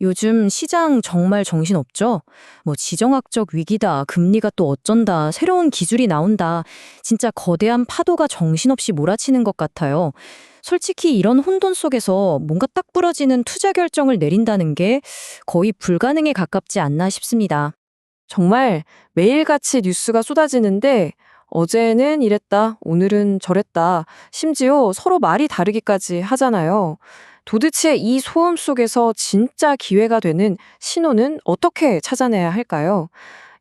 요즘 시장 정말 정신없죠? 뭐 지정학적 위기다, 금리가 또 어쩐다, 새로운 기술이 나온다. 진짜 거대한 파도가 정신없이 몰아치는 것 같아요. 솔직히 이런 혼돈 속에서 뭔가 딱 부러지는 투자 결정을 내린다는 게 거의 불가능에 가깝지 않나 싶습니다. 정말 매일같이 뉴스가 쏟아지는데 어제는 이랬다, 오늘은 저랬다, 심지어 서로 말이 다르기까지 하잖아요. 도대체 이 소음 속에서 진짜 기회가 되는 신호는 어떻게 찾아내야 할까요?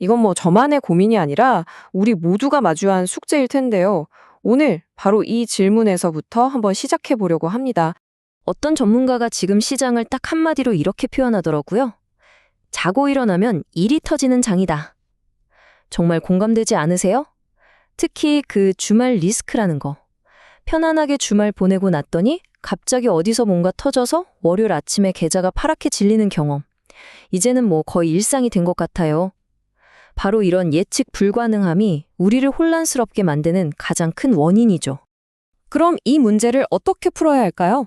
이건 뭐 저만의 고민이 아니라 우리 모두가 마주한 숙제일 텐데요. 오늘 바로 이 질문에서부터 한번 시작해 보려고 합니다. 어떤 전문가가 지금 시장을 딱 한마디로 이렇게 표현하더라고요. 자고 일어나면 일이 터지는 장이다. 정말 공감되지 않으세요? 특히 그 주말 리스크라는 거. 편안하게 주말 보내고 났더니 갑자기 어디서 뭔가 터져서 월요일 아침에 계좌가 파랗게 질리는 경험. 이제는 뭐 거의 일상이 된 것 같아요. 바로 이런 예측 불가능함이 우리를 혼란스럽게 만드는 가장 큰 원인이죠. 그럼 이 문제를 어떻게 풀어야 할까요?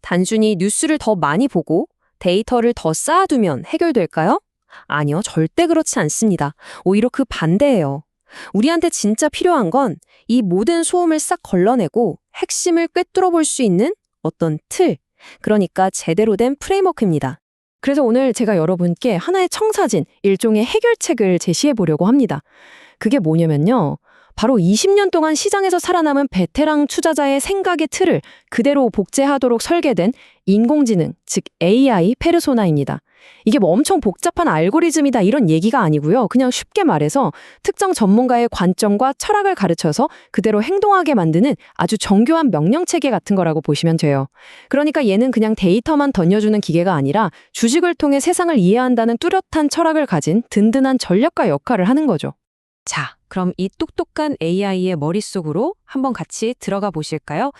단순히 뉴스를 더 많이 보고 데이터를 더 쌓아두면 해결될까요? 아니요, 절대 그렇지 않습니다. 오히려 그 반대예요. 우리한테 진짜 필요한 건 이 모든 소음을 싹 걸러내고 핵심을 꿰뚫어 볼 수 있는 어떤 틀, 그러니까 제대로 된 프레임워크입니다. 그래서 오늘 제가 여러분께 하나의 청사진, 일종의 해결책을 제시해 보려고 합니다. 그게 뭐냐면요. 바로 20년 동안 시장에서 살아남은 베테랑 투자자의 생각의 틀을 그대로 복제하도록 설계된 인공지능, 즉 AI 페르소나입니다. 이게 뭐 엄청 복잡한 알고리즘이다 이런 얘기가 아니고요. 그냥 쉽게 말해서 특정 전문가의 관점과 철학을 가르쳐서 그대로 행동하게 만드는 아주 정교한 명령체계 같은 거라고 보시면 돼요. 그러니까 얘는 그냥 데이터만 던져주는 기계가 아니라 주식을 통해 세상을 이해한다는 뚜렷한 철학을 가진 든든한 전략가 역할을 하는 거죠. 자, 그럼 이 똑똑한 AI의 머릿속으로 한번 같이 들어가 보실까요?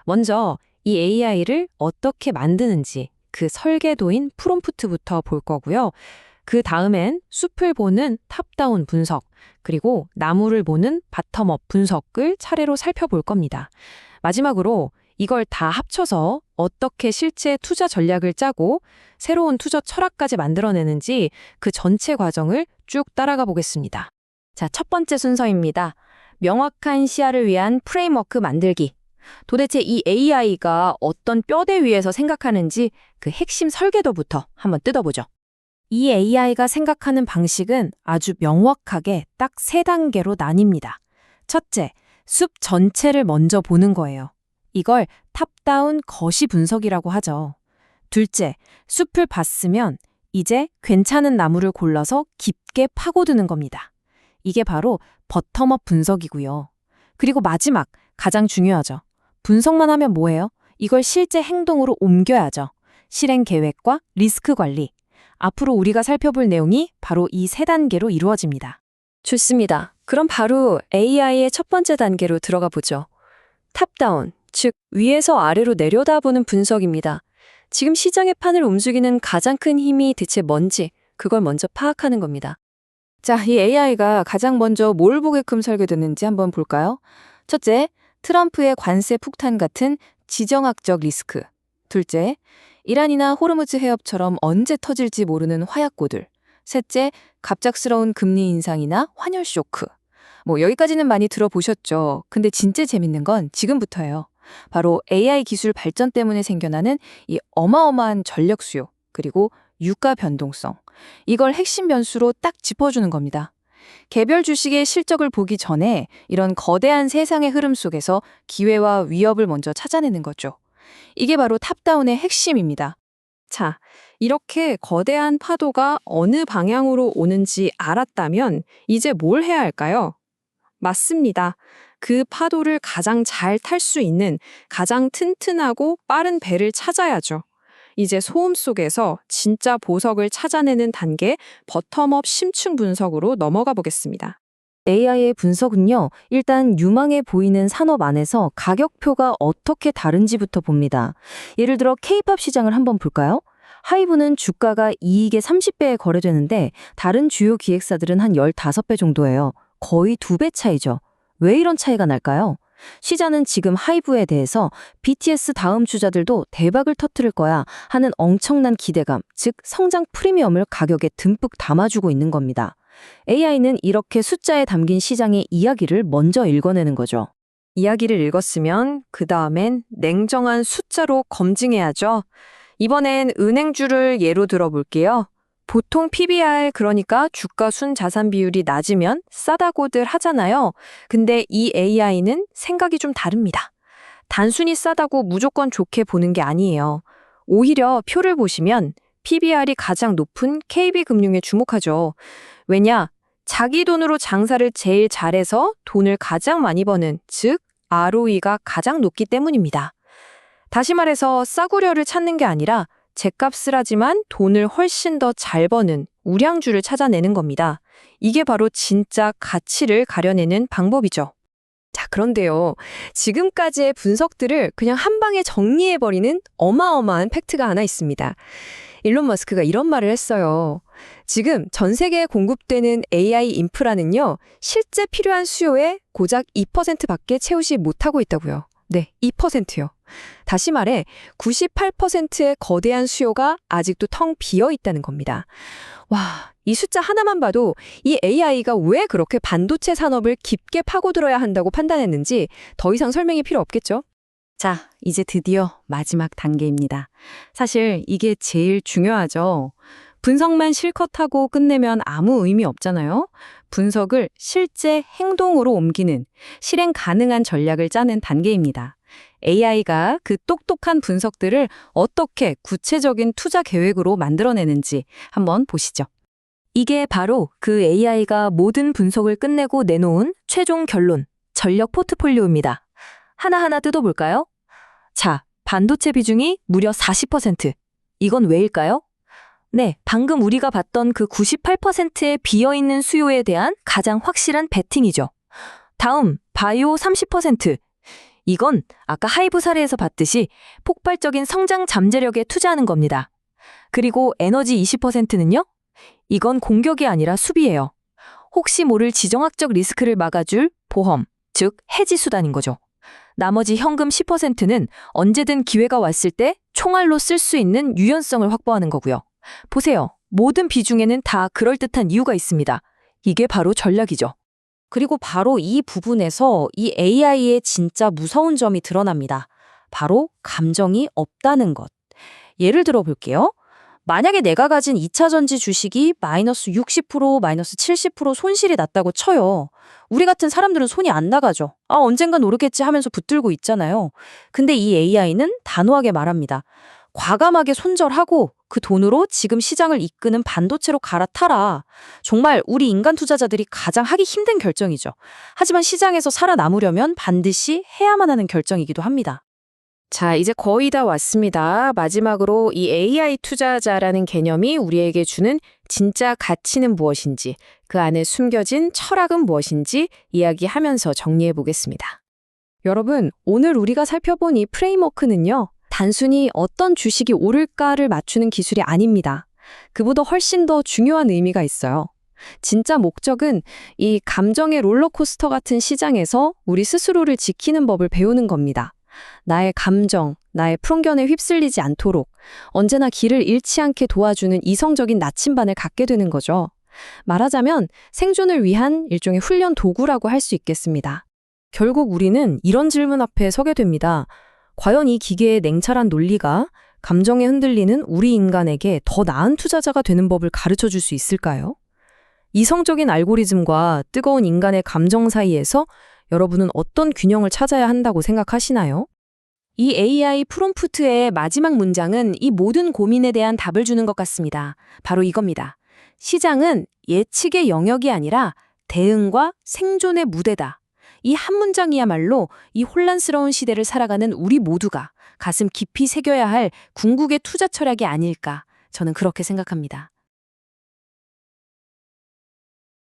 먼저 이 AI를 어떻게 만드는지 그 설계도인 프롬프트부터 볼 거고요. 그 다음엔 숲을 보는 탑다운 분석, 그리고 나무를 보는 바텀업 분석을 차례로 살펴볼 겁니다. 마지막으로 이걸 다 합쳐서 어떻게 실제 투자 전략을 짜고 새로운 투자 철학까지 만들어내는지 그 전체 과정을 쭉 따라가 보겠습니다. 자, 첫 번째 순서입니다. 명확한 시야를 위한 프레임워크 만들기. 도대체 이 AI가 어떤 뼈대 위에서 생각하는지 그 핵심 설계도부터 한번 뜯어보죠. 이 AI가 생각하는 방식은 아주 명확하게 딱 세 단계로 나뉩니다. 첫째, 숲 전체를 먼저 보는 거예요. 이걸 탑다운 거시 분석이라고 하죠. 둘째, 숲을 봤으면 이제 괜찮은 나무를 골라서 깊게 파고드는 겁니다. 이게 바로 버텀업 분석이고요. 그리고 마지막, 가장 중요하죠. 분석만 하면 뭐예요? 이걸 실제 행동으로 옮겨야죠. 실행 계획과 리스크 관리. 앞으로 우리가 살펴볼 내용이 바로 이 세 단계로 이루어집니다. 좋습니다. 그럼 바로 AI의 첫 번째 단계로 들어가 보죠. 탑다운, 즉 위에서 아래로 내려다보는 분석입니다. 지금 시장의 판을 움직이는 가장 큰 힘이 대체 뭔지 그걸 먼저 파악하는 겁니다. 자, 이 AI가 가장 먼저 뭘 보게끔 설계됐는지 한번 볼까요? 첫째, 트럼프의 관세 폭탄 같은 지정학적 리스크. 둘째, 이란이나 호르무즈 해협처럼 언제 터질지 모르는 화약고들. 셋째, 갑작스러운 금리 인상이나 환율 쇼크. 뭐 여기까지는 많이 들어보셨죠. 근데 진짜 재밌는 건 지금부터예요. 바로 AI 기술 발전 때문에 생겨나는 이 어마어마한 전력 수요, 그리고 유가 변동성. 이걸 핵심 변수로 딱 짚어주는 겁니다. 개별 주식의 실적을 보기 전에 이런 거대한 세상의 흐름 속에서 기회와 위협을 먼저 찾아내는 거죠. 이게 바로 탑다운의 핵심입니다. 자, 이렇게 거대한 파도가 어느 방향으로 오는지 알았다면 이제 뭘 해야 할까요? 맞습니다. 그 파도를 가장 잘 탈 수 있는 가장 튼튼하고 빠른 배를 찾아야죠. 이제 소음 속에서 진짜 보석을 찾아내는 단계 버텀업 심층 분석으로 넘어가 보겠습니다. AI의 분석은요, 일단 유망해 보이는 산업 안에서 가격표가 어떻게 다른지부터 봅니다. 예를 들어 K-팝 시장을 한번 볼까요? 하이브는 주가가 이익의 30배에 거래되는데 다른 주요 기획사들은 한 15배 정도예요. 거의 2배 차이죠. 왜 이런 차이가 날까요? 시장은 지금 하이브에 대해서 BTS 다음 주자들도 대박을 터뜨릴 거야 하는 엄청난 기대감, 즉 성장 프리미엄을 가격에 듬뿍 담아주고 있는 겁니다. AI는 이렇게 숫자에 담긴 시장의 이야기를 먼저 읽어내는 거죠. 이야기를 읽었으면 그 다음엔 냉정한 숫자로 검증해야죠. 이번엔 은행주를 예로 들어볼게요. 보통 PBR, 그러니까 주가 순 자산 비율이 낮으면 싸다고들 하잖아요. 근데 이 AI는 생각이 좀 다릅니다. 단순히 싸다고 무조건 좋게 보는 게 아니에요. 오히려 표를 보시면 PBR이 가장 높은 KB금융에 주목하죠. 왜냐? 자기 돈으로 장사를 제일 잘해서 돈을 가장 많이 버는, 즉 ROE가 가장 높기 때문입니다. 다시 말해서 싸구려를 찾는 게 아니라 죗값을 하지만 돈을 훨씬 더 잘 버는 우량주를 찾아내는 겁니다. 이게 바로 진짜 가치를 가려내는 방법이죠. 자, 그런데요. 지금까지의 분석들을 그냥 한 방에 정리해버리는 어마어마한 팩트가 하나 있습니다. 일론 머스크가 이런 말을 했어요. 지금 전 세계에 공급되는 AI 인프라는요, 실제 필요한 수요의 고작 2%밖에 채우지 못하고 있다고요. 네, 2%요. 다시 말해 98%의 거대한 수요가 아직도 텅 비어 있다는 겁니다. 와, 이 숫자 하나만 봐도 이 AI가 왜 그렇게 반도체 산업을 깊게 파고들어야 한다고 판단했는지 더 이상 설명이 필요 없겠죠? 자, 이제 드디어 마지막 단계입니다. 사실 이게 제일 중요하죠. 분석만 실컷 하고 끝내면 아무 의미 없잖아요. 분석을 실제 행동으로 옮기는, 실행 가능한 전략을 짜는 단계입니다. AI가 그 똑똑한 분석들을 어떻게 구체적인 투자 계획으로 만들어내는지 한번 보시죠. 이게 바로 그 AI가 모든 분석을 끝내고 내놓은 최종 결론, 전력 포트폴리오입니다. 하나하나 뜯어볼까요? 자, 반도체 비중이 무려 40%. 이건 왜일까요? 네, 방금 우리가 봤던 그 98%의 비어있는 수요에 대한 가장 확실한 베팅이죠. 다음, 바이오 30%. 이건 아까 하이브 사례에서 봤듯이 폭발적인 성장 잠재력에 투자하는 겁니다. 그리고 에너지 20%는요? 이건 공격이 아니라 수비예요. 혹시 모를 지정학적 리스크를 막아줄 보험, 즉 해지 수단인 거죠. 나머지 현금 10%는 언제든 기회가 왔을 때 총알로 쓸 수 있는 유연성을 확보하는 거고요. 보세요. 모든 비중에는 다 그럴듯한 이유가 있습니다. 이게 바로 전략이죠. 그리고 바로 이 부분에서 이 AI의 진짜 무서운 점이 드러납니다. 바로 감정이 없다는 것. 예를 들어 볼게요. 만약에 내가 가진 2차전지 주식이 마이너스 60%, 마이너스 70% 손실이 났다고 쳐요. 우리 같은 사람들은 손이 안 나가죠. 아, 언젠간 오르겠지 하면서 붙들고 있잖아요. 근데 이 AI는 단호하게 말합니다. 과감하게 손절하고 그 돈으로 지금 시장을 이끄는 반도체로 갈아타라. 정말 우리 인간 투자자들이 가장 하기 힘든 결정이죠. 하지만 시장에서 살아남으려면 반드시 해야만 하는 결정이기도 합니다. 자, 이제 거의 다 왔습니다. 마지막으로 이 AI 투자자라는 개념이 우리에게 주는 진짜 가치는 무엇인지, 그 안에 숨겨진 철학은 무엇인지 이야기하면서 정리해 보겠습니다. 여러분, 오늘 우리가 살펴본 이 프레임워크는요, 단순히 어떤 주식이 오를까를 맞추는 기술이 아닙니다. 그보다 훨씬 더 중요한 의미가 있어요. 진짜 목적은 이 감정의 롤러코스터 같은 시장에서 우리 스스로를 지키는 법을 배우는 겁니다. 나의 감정, 나의 편견에 휩쓸리지 않도록 언제나 길을 잃지 않게 도와주는 이성적인 나침반을 갖게 되는 거죠. 말하자면 생존을 위한 일종의 훈련 도구라고 할 수 있겠습니다. 결국 우리는 이런 질문 앞에 서게 됩니다. 과연 이 기계의 냉철한 논리가 감정에 흔들리는 우리 인간에게 더 나은 투자자가 되는 법을 가르쳐 줄 수 있을까요? 이성적인 알고리즘과 뜨거운 인간의 감정 사이에서 여러분은 어떤 균형을 찾아야 한다고 생각하시나요? 이 AI 프롬프트의 마지막 문장은 이 모든 고민에 대한 답을 주는 것 같습니다. 바로 이겁니다. 시장은 예측의 영역이 아니라 대응과 생존의 무대다. 이 한 문장이야말로 이 혼란스러운 시대를 살아가는 우리 모두가 가슴 깊이 새겨야 할 궁극의 투자 철학이 아닐까, 저는 그렇게 생각합니다.